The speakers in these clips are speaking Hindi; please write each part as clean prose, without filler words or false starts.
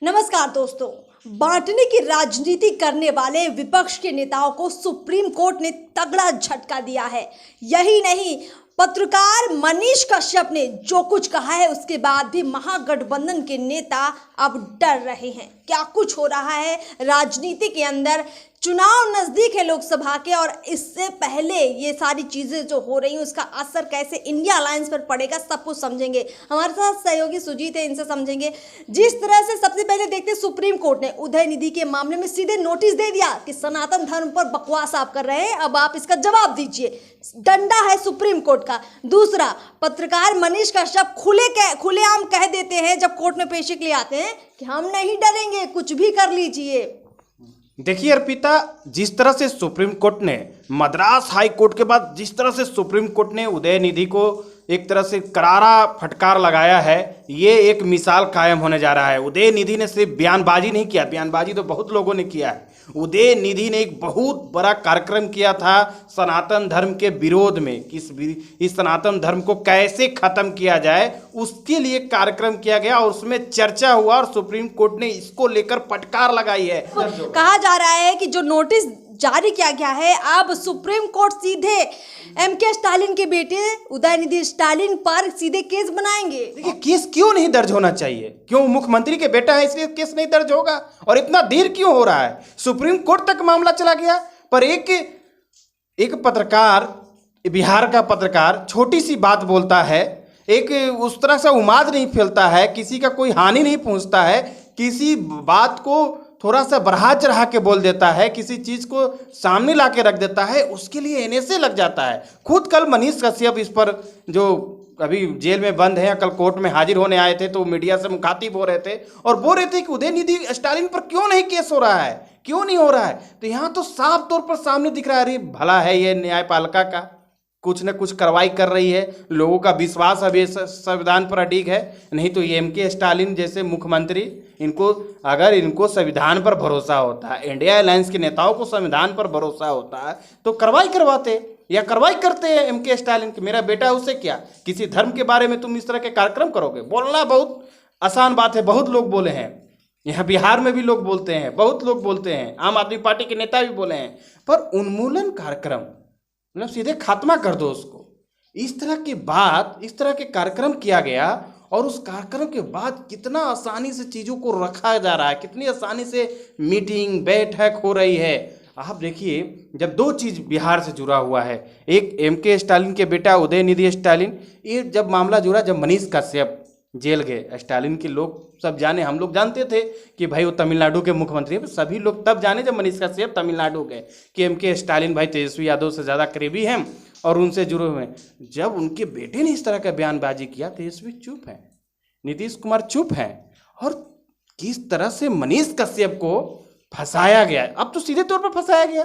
नमस्कार दोस्तों। बांटने की राजनीति करने वाले विपक्ष के नेताओं को सुप्रीम कोर्ट ने तगड़ा झटका दिया है। यही नहीं, पत्रकार मनीष कश्यप ने जो कुछ कहा है उसके बाद भी महागठबंधन के नेता अब डर रहे हैं। क्या कुछ हो रहा है राजनीति के अंदर, चुनाव नजदीक है लोकसभा के, और इससे पहले ये सारी चीजें जो हो रही हैं उसका असर कैसे इंडिया अलायंस पर पड़ेगा, सब कुछ समझेंगे। हमारे साथ सहयोगी सुजीत है, इनसे समझेंगे। जिस तरह से सबसे पहले देखते, सुप्रीम कोर्ट ने उदयनिधि के मामले में सीधे नोटिस दे दिया कि सनातन धर्म पर बकवास आप कर रहे हैं, अब आप इसका जवाब दीजिए। डंडा है सुप्रीम कोर्ट का। दूसरा, पत्रकार मनीष कश्यप खुलेआम कह देते हैं जब कोर्ट में पेशी के लिए आते हैं कि हम नहीं डरेंगे, कुछ भी कर लीजिए। देखिए अर्पिता, जिस तरह से सुप्रीम कोर्ट ने मद्रास हाई कोर्ट के बाद जिस तरह से सुप्रीम कोर्ट ने उदयनिधि को एक तरह से करारा फटकार लगाया है, ये एक मिसाल कायम होने जा रहा है। उदयनिधि ने सिर्फ बयानबाजी नहीं किया, बयानबाजी तो बहुत लोगों ने किया है। उदयनिधि ने एक बहुत बड़ा कार्यक्रम किया था सनातन धर्म के विरोध में, इस सनातन धर्म को कैसे खत्म किया जाए उसके लिए कार्यक्रम किया गया और उसमें चर्चा हुआ और सुप्रीम कोर्ट ने इसको लेकर फटकार लगाई है। कहा जा रहा है कि जो नोटिस जारी किया गया है, अब सुप्रीम कोर्ट सीधे एमके स्टालिन के बेटे उदयनिधि स्टालिन पर सीधे केस बनाएंगे। देखिए, केस क्यों नहीं दर्ज होना चाहिए? क्यों? मुख्यमंत्री के बेटा है इसलिए केस नहीं दर्ज होगा? और इतना देर क्यों हो रहा है? सुप्रीम कोर्ट तक मामला चला गया, पर एक पत्रकार, बिहार का पत्रकार छोटी सी बात बोलता है, एक उस तरह से उम्मीद नहीं फैलता है, किसी का कोई हानि नहीं पहुंचता है, किसी बात को थोड़ा सा बढ़ा चढ़ा के बोल देता है, किसी चीज़ को सामने ला के रख देता है, उसके लिए एनएसए लग जाता है। खुद कल मनीष कश्यप इस पर, जो अभी जेल में बंद हैं, कल कोर्ट में हाजिर होने आए थे तो मीडिया से मुखातिब हो रहे थे और बोल रहे थे कि उदयनिधि स्टालिन पर क्यों नहीं केस हो रहा है, क्यों नहीं हो रहा है। तो यहाँ तो साफ तौर पर सामने दिख रहा है, अरे भला है ये न्यायपालिका का, कुछ न कुछ कार्रवाई कर रही है, लोगों का विश्वास अभी संविधान पर अडिग है। नहीं तो ये एमके स्टालिन जैसे मुख्यमंत्री, अगर इनको संविधान पर भरोसा होता, इंडिया अलायंस के नेताओं को संविधान पर भरोसा होता तो कार्रवाई करवाते या कार्रवाई करते हैं एमके स्टालिन कि मेरा बेटा है, उससे क्या, किसी धर्म के बारे में तुम इस तरह के कार्यक्रम करोगे? बोलना बहुत आसान बात है, बहुत लोग बोले हैं, यहाँ बिहार में भी लोग बोलते हैं, बहुत लोग बोलते हैं, आम आदमी पार्टी के नेता भी बोले हैं, पर उन्मूलन कार्यक्रम मतलब सीधे खात्मा कर दो उसको। इस तरह की बात, इस तरह के कार्यक्रम किया गया और उस कार्यक्रम के बाद कितना आसानी से चीज़ों को रखा जा रहा है, कितनी आसानी से मीटिंग बैठक हो रही है। आप देखिए, जब दो चीज़ बिहार से जुड़ा हुआ है, एक एमके स्टालिन के बेटा उदयनिधि स्टालिन, ये जब मामला जुड़ा, जब मनीष कश्यप जेल गए, स्टालिन के लोग सब जाने, हम लोग जानते थे कि भाई वो तमिलनाडु के मुख्यमंत्री हैं, सभी लोग तब जाने जब मनीष कश्यप तमिलनाडु गए कि एमके स्टालिन भाई तेजस्वी यादव से ज़्यादा करीबी हैं और उनसे जुड़े हुए हैं। जब उनके बेटे ने इस तरह का बयानबाजी किया, तेजस्वी चुप है, नीतीश कुमार चुप है, और किस तरह से मनीष कश्यप को फंसाया गया, अब तो सीधे तौर पर फंसाया गया।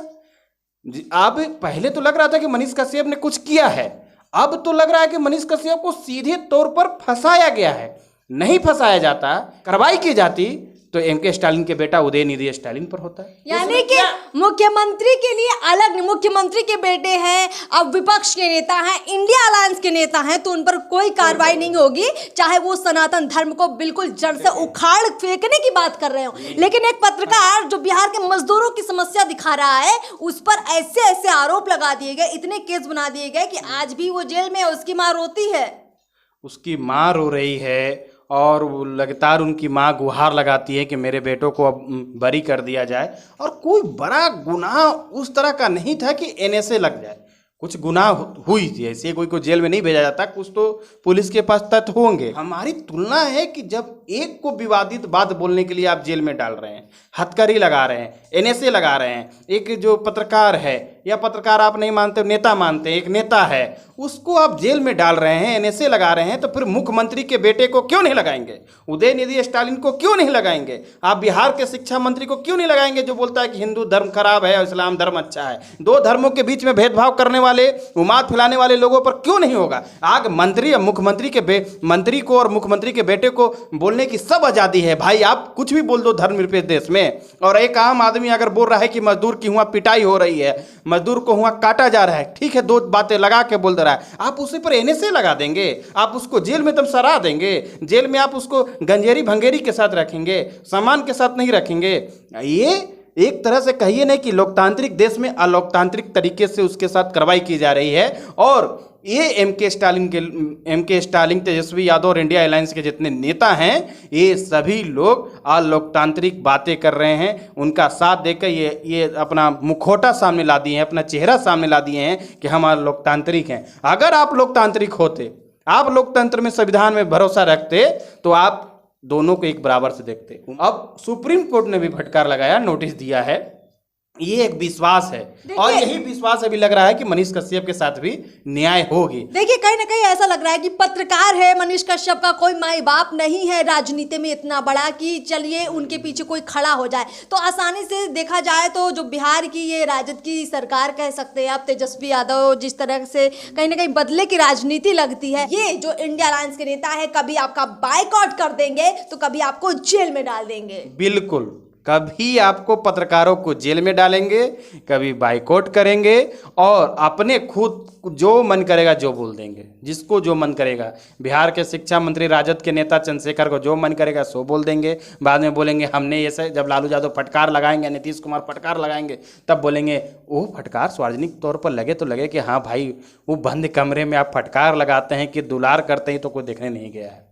अब पहले तो लग रहा था कि मनीष कश्यप ने कुछ किया है, अब तो लग रहा है कि मनीष कश्यप को सीधे तौर पर फंसाया गया है। नहीं फंसाया जाता, कार्रवाई की जाती तो एमके स्टालिन के बेटा उदयनिधि स्टालिन पर होता है। यानी कि मुख्यमंत्री के लिए अलग, मुख्यमंत्री के बेटे हैं, अब विपक्ष के नेता हैं, इंडिया अलायंस के नेता हैं, तो उन पर कोई कार्रवाई नहीं होगी, चाहे वो सनातन धर्म को बिल्कुल जड़ से उखाड़ फेंकने की बात कर रहे हो। लेकिन एक पत्रकार जो बिहार के मजदूरों की समस्या दिखा रहा है, उस पर ऐसे ऐसे आरोप लगा दिए गए, इतने केस बना दिए गए कि आज भी वो जेल में है, उसकी मां रोती है, उसकी मां रो रही है और लगातार उनकी माँ गुहार लगाती है कि मेरे बेटों को अब बरी कर दिया जाए। और कोई बड़ा गुनाह उस तरह का नहीं था कि एनएसए लग जाए, कुछ गुनाह हुई थी, ऐसे कोई को जेल में नहीं भेजा जाता, कुछ तो पुलिस के पास तथ्य होंगे। हमारी तुलना है कि जब एक को विवादित बात बोलने के लिए आप जेल में डाल रहे हैं, हथकड़ी लगा रहे हैं, एनएसए लगा रहे हैं, एक जो पत्रकार है या पत्रकार आप नहीं मानते नेता मानते हैं, एक नेता है, उसको आप जेल में डाल रहे हैं, एनएसए लगा रहे हैं, तो फिर मुख्यमंत्री के बेटे को क्यों नहीं लगाएंगे? उदयनिधि स्टालिन को क्यों नहीं लगाएंगे? आप बिहार के शिक्षा मंत्री को क्यों नहीं लगाएंगे जो बोलता है कि हिंदू धर्म खराब है और इस्लाम धर्म अच्छा है? दो धर्मों के बीच में भेदभाव करने वाले, उमाद फैलाने वाले लोगों पर क्यों नहीं होगा? आग मंत्री या मुख्यमंत्री के मंत्री को और मुख्यमंत्री के बेटे को बोलने की सब आज़ादी है भाई, आप कुछ भी बोल दो धर्मनिरपेक्ष देश में। और एक आम आदमी अगर बोल रहा है कि मजदूर की हुआ पिटाई हो रही है, मजदूर को वहाँ काटा जा रहा है, ठीक है, दो बातें लगा के बोल दे रहा है, आप उसी पर एनएसए लगा देंगे, आप उसको जेल में तब सरा देंगे, जेल में आप उसको गंजेरी भंगेरी के साथ रखेंगे, सामान के साथ नहीं रखेंगे। ये एक तरह से कहिए नहीं कि लोकतांत्रिक देश में अलोकतांत्रिक तरीके से उसके साथ कार्रवाई की जा रही है। और ये एम के स्टालिन, तेजस्वी यादव और इंडिया अलायंस के जितने नेता हैं, ये सभी लोग अलोकतांत्रिक बातें कर रहे हैं। उनका साथ देकर ये अपना मुखौटा सामने ला दिए हैं, अपना चेहरा सामने ला दिए हैं कि हम लोकतांत्रिक हैं। अगर आप लोकतांत्रिक होते, आप लोकतंत्र में, संविधान में भरोसा रखते, तो आप दोनों को एक बराबर से देखते। अब सुप्रीम कोर्ट ने भी फटकार लगाया, नोटिस दिया है। ये एक विश्वास है और यही विश्वास अभी लग रहा है कि मनीष कश्यप के साथ भी न्याय होगी। देखिए, कहीं ना कहीं ऐसा लग रहा है कि पत्रकार है, मनीष कश्यप का कोई माई बाप नहीं है राजनीति में इतना बड़ा कि चलिए उनके पीछे कोई खड़ा हो जाए। तो आसानी से देखा जाए तो जो बिहार की ये राजद की सरकार कह सकते हैं आप, तेजस्वी यादव, जिस तरह से कहीं ना कहीं बदले की राजनीति लगती है, ये जो इंडिया अलायंस के नेता है, कभी आपका बायकॉट कर देंगे तो कभी आपको जेल में डाल देंगे। बिल्कुल, कभी आपको पत्रकारों को जेल में डालेंगे, कभी बाइकआउट करेंगे और अपने खुद जो मन करेगा जो बोल देंगे, जिसको जो मन करेगा। बिहार के शिक्षा मंत्री राजद के नेता चंद्रशेखर को जो मन करेगा सो बोल देंगे। बाद में बोलेंगे हमने ऐसे, जब लालू यादव फटकार लगाएंगे, नीतीश कुमार फटकार लगाएंगे, तब बोलेंगे वो फटकार सार्वजनिक तौर पर लगे तो लगे कि हाँ भाई, वो बंद कमरे में आप फटकार लगाते हैं कि दुलार करते हैं तो कोई देखने नहीं गया है,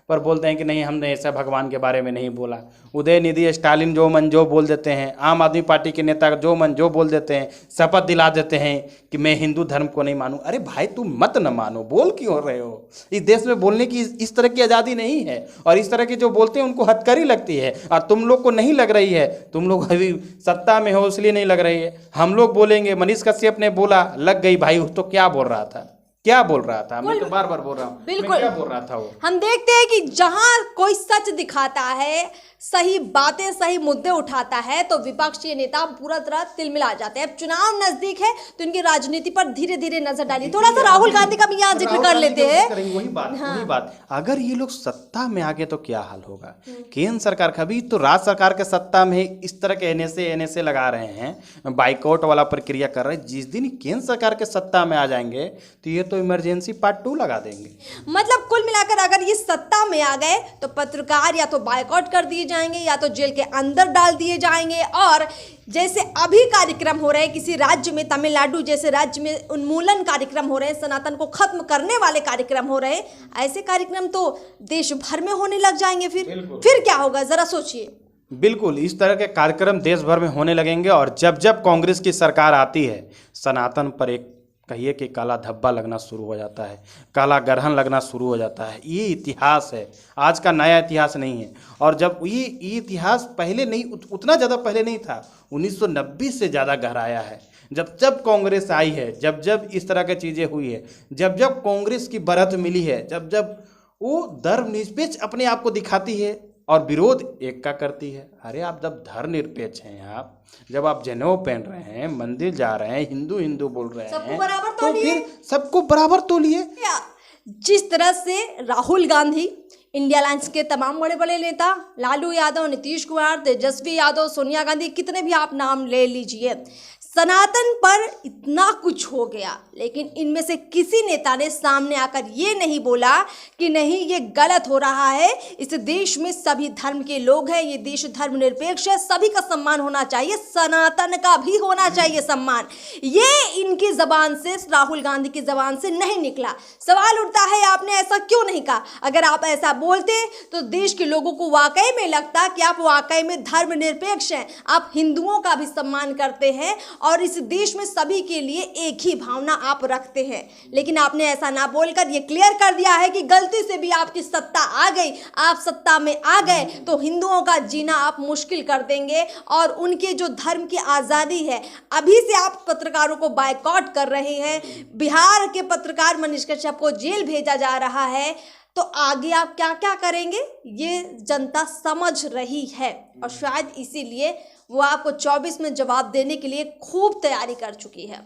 पर बोलते हैं कि नहीं हमने ऐसा भगवान के बारे में नहीं बोला। उदयनिधि स्टालिन जो मन जो बोल देते हैं, आम आदमी पार्टी के नेता जो मन जो बोल देते हैं, शपथ दिला देते हैं कि मैं हिंदू धर्म को नहीं मानूं। अरे भाई, तुम मत न मानो, बोल क्यों रहे हो? इस देश में बोलने की इस तरह की आज़ादी नहीं है, और इस तरह के जो बोलते हैं उनको हथकड़ी लगती है, और तुम लोग को नहीं लग रही है। तुम लोग अभी सत्ता में हो इसलिए नहीं लग रही है। हम लोग बोलेंगे, मनीष कश्यप ने बोला, लग गई भाई। तो क्या बोल रहा था, क्या बोल रहा था? मैं तो बार बार बोल रहा हूँ, बिल्कुल क्या बोल रहा था वो। हम देखते हैं कि जहां कोई सच दिखाता है, सही बातें, सही मुद्दे उठाता है, तो विपक्षी नेता पूरा तरह तिलमिला जाते हैं। अब चुनाव नजदीक है तो इनकी राजनीति पर धीरे धीरे नजर डाली। थोड़ा सा राहुल गांधी का भी यहाँ जिक्र कर लेते हैं। वही बात, अगर ये लोग सत्ता में आ गए तो क्या हाल होगा केंद्र सरकार का भी। तो राज्य सरकार के सत्ता में इस तरह के एनएसए लगा रहे हैं, बाइकआउट वाला प्रक्रिया कर रहे हैं। जिस दिन केंद्र सरकार के सत्ता में आ जाएंगे तो ये तो इमरजेंसी पार्ट 2 लगा देंगे। मतलब कुल मिलाकर अगर ये सत्ता में आ गए तो पत्रकार या तो बायकॉट कर दिए जाएंगे या तो जेल के अंदर डाल दिए जाएंगे। और जैसे अभी कार्यक्रम हो रहे हैं किसी राज्य में, तमिलनाडु जैसे राज्य में उन्मूलन कार्यक्रम हो रहे हैं, सनातन को खत्म करने वाले कार्यक्रम हो रहे हैं, ऐसे कार्यक्रम तो देश भर में होने लग जाएंगे। फिर क्या होगा, जरा सोचिए। बिल्कुल, इस तरह के कार्यक्रम देश भर में होने लगेंगे। और जब जब कांग्रेस की सरकार आती है, सनातन पर एक कहिए कि काला धब्बा लगना शुरू हो जाता है, काला ग्रहण लगना शुरू हो जाता है। ये इतिहास है, आज का नया इतिहास नहीं है। और जब ये इतिहास पहले नहीं, उतना ज़्यादा पहले नहीं था, 1990 से ज़्यादा गहराया है। जब जब कांग्रेस आई है, जब जब इस तरह की चीज़ें हुई है, जब जब कांग्रेस की बढ़त मिली है, जब जब वो धर्मनिरपेक्ष अपने आप को दिखाती है और विरोध एक का करती है। अरे आप जब धर्मनिरपेक्ष हैं, आप जब आप जनेऊ पहन रहे हैं, मंदिर जा रहे हैं, हिंदू हिंदू बोल रहे हैं, तो फिर सबको बराबर तोलिए। जिस तरह से राहुल गांधी, इंडिया अलायंस के तमाम बड़े बड़े नेता, लालू यादव, नीतीश कुमार, तेजस्वी यादव, सोनिया गांधी, कितने भी आप नाम ले लीजिए, सनातन पर इतना कुछ हो गया, लेकिन इनमें से किसी नेता ने सामने आकर ये नहीं बोला कि नहीं ये गलत हो रहा है, इस देश में सभी धर्म के लोग हैं, ये देश धर्मनिरपेक्ष है, सभी का सम्मान होना चाहिए, सनातन का भी होना चाहिए सम्मान। ये इनकी जबान से, राहुल गांधी की जबान से नहीं निकला। सवाल उठता है आपने ऐसा क्यों नहीं कहा? अगर आप ऐसा बोलते तो देश के लोगों को वाकई में लगता कि आप वाकई में धर्मनिरपेक्ष हैं, आप हिंदुओं का भी सम्मान करते हैं और इस देश में सभी के लिए एक ही भावना आप रखते हैं। लेकिन आपने ऐसा ना बोलकर ये क्लियर कर दिया है कि गलती से भी आपकी सत्ता आ गई, आप सत्ता में आ गए तो हिंदुओं का जीना आप मुश्किल कर देंगे और उनके जो धर्म की आज़ादी है, अभी से आप पत्रकारों को बायकॉट कर रहे हैं, बिहार के पत्रकार मनीष कश्यप को जेल भेजा जा रहा है, तो आगे आप क्या क्या करेंगे ये जनता समझ रही है। और शायद इसीलिए वो आपको 24 में जवाब देने के लिए खूब तैयारी कर चुकी है।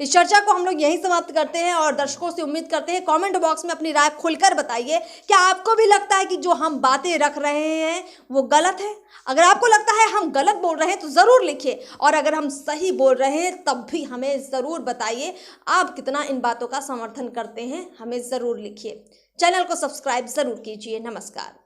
इस चर्चा को हम लोग यहीं समाप्त करते हैं और दर्शकों से उम्मीद करते हैं कमेंट बॉक्स में अपनी राय खुलकर बताइए, क्या आपको भी लगता है कि जो हम बातें रख रहे हैं वो गलत है? अगर आपको लगता है हम गलत बोल रहे हैं तो ज़रूर लिखिए, और अगर हम सही बोल रहे हैं तब भी हमें ज़रूर बताइए। आप कितना इन बातों का समर्थन करते हैं हमें ज़रूर लिखिए। चैनल को सब्सक्राइब ज़रूर कीजिए। नमस्कार।